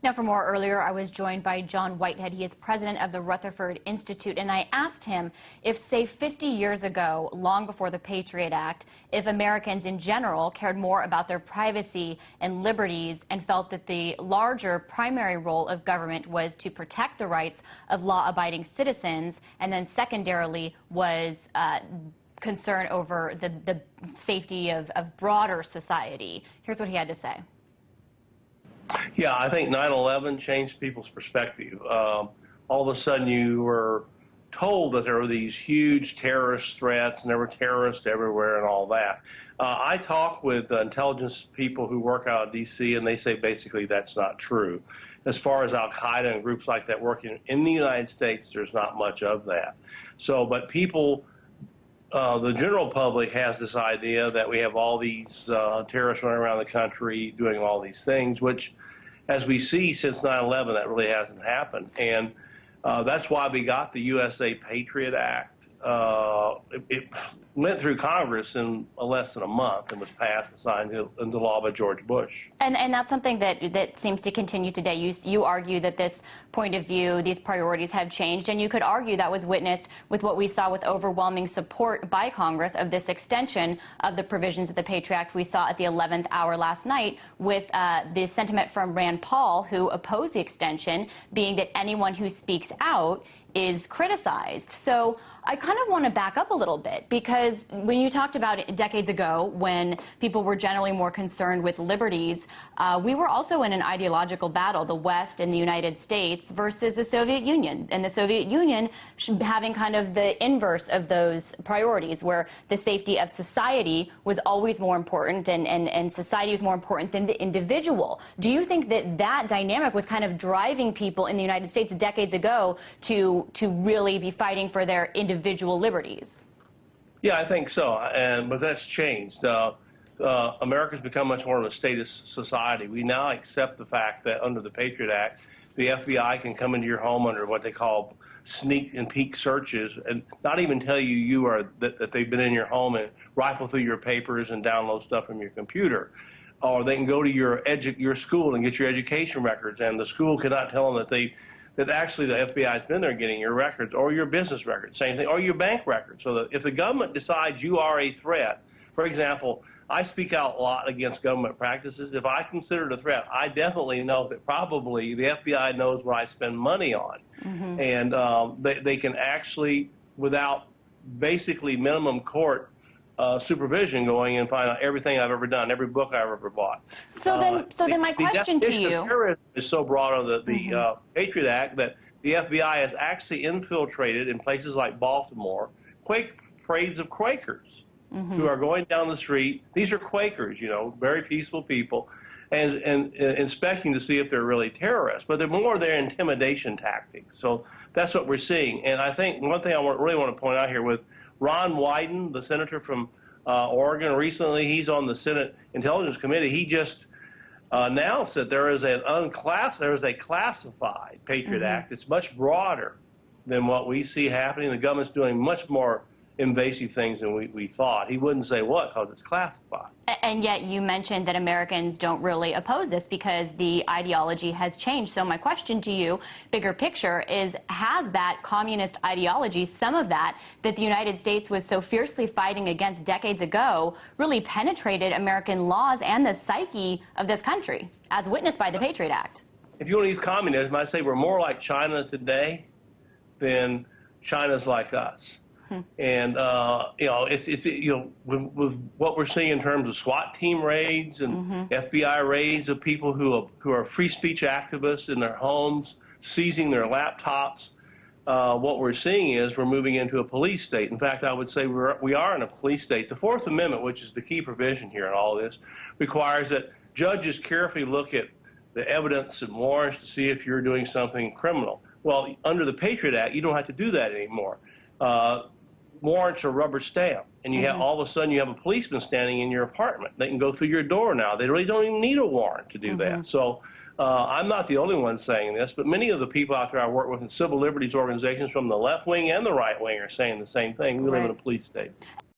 Now, for more, earlier I was joined by John Whitehead. He is president of the Rutherford Institute, and I asked him if, say, 50 years ago, long before the Patriot Act, if Americans in general cared more about their privacy and liberties and felt that the larger primary role of government was to protect the rights of law-abiding citizens, and then secondarily was concern over the safety of broader society. Here's what he had to say. Yeah, I think 9/11 changed people's perspective. All of a sudden you were told that there were these huge terrorist threats and there were terrorists everywhere and all that. I talk with intelligence people who work out of D.C. and they say basically that's not true. As far as Al-Qaeda and groups like that working in the United States, there's not much of that. So, but people, the general public has this idea that we have all these terrorists running around the country doing all these things, which, as we see since 9/11, that really hasn't happened. And that's why we got the USA Patriot Act. It went through Congress in less than a month and was passed and signed into law by George Bush. And that's something that seems to continue today. You argue that this point of view, these priorities have changed, and you could argue that was witnessed with what we saw with overwhelming support by Congress of this extension of the provisions of the Patriot Act. We saw at the 11th hour last night with the sentiment from Rand Paul, who opposed the extension, being that anyone who speaks out is criticized. So I kind of want to back up a little bit, because when you talked about it decades ago, when people were generally more concerned with liberties, we were also in an ideological battle, the West and the United States versus the Soviet Union, and the Soviet Union having kind of the inverse of those priorities, where the safety of society was always more important, and society was more important than the individual. Do you think that that dynamic was kind of driving people in the United States decades ago to really be fighting for their individual liberties? Yeah, I think so, but that's changed. America's become much more of a statist society. We now accept the fact that under the Patriot Act, the FBI can come into your home under what they call sneak and peek searches and not even tell you that they've been in your home and rifle through your papers and download stuff from your computer. Or they can go to your school and get your education records, and the school cannot tell them that actually the FBI has been there getting your records, or your business records, same thing, or your bank records. So that if the government decides you are a threat, for example, I speak out a lot against government practices. If I consider it a threat, I definitely know that probably the FBI knows what I spend money on. Mm-hmm. And they can actually, without basically minimum court supervision, going and find out everything I've ever done, every book I've ever bought. So then my question to you... terrorism is so broad on the Patriot Act that the FBI has actually infiltrated in places like Baltimore parades of Quakers who are going down the street. These are Quakers, you know, very peaceful people, and inspecting to see if they're really terrorists. But they're more their intimidation tactics. So that's what we're seeing. And I think one thing I really want to point out here with Ron Wyden, the senator from Oregon, recently he's on the Senate Intelligence Committee. He just announced that there is a classified Patriot Act. It's much broader than what we see happening. The government's doing much more invasive things than we thought. He wouldn't say what, because it's classified. And yet you mentioned that Americans don't really oppose this because the ideology has changed. So my question to you, bigger picture, is has that communist ideology, some of that the United States was so fiercely fighting against decades ago, really penetrated American laws and the psyche of this country, as witnessed by the Patriot Act? If you want to use communism, I say we're more like China today than China's like us. And, you know, with what we're seeing in terms of SWAT team raids and FBI raids of people who are free speech activists in their homes, seizing their laptops, what we're seeing is we're moving into a police state. In fact, I would say we are in a police state. The Fourth Amendment, which is the key provision here in all this, requires that judges carefully look at the evidence and warrants to see if you're doing something criminal. Well, under the Patriot Act, you don't have to do that anymore. Warrants are rubber stamp, and you have all of a sudden you have a policeman standing in your apartment. They can go through your door now. They really don't even need a warrant to do that. So I'm not the only one saying this, but many of the people out there I work with in civil liberties organizations from the left wing and the right wing are saying the same thing. We live in a police state.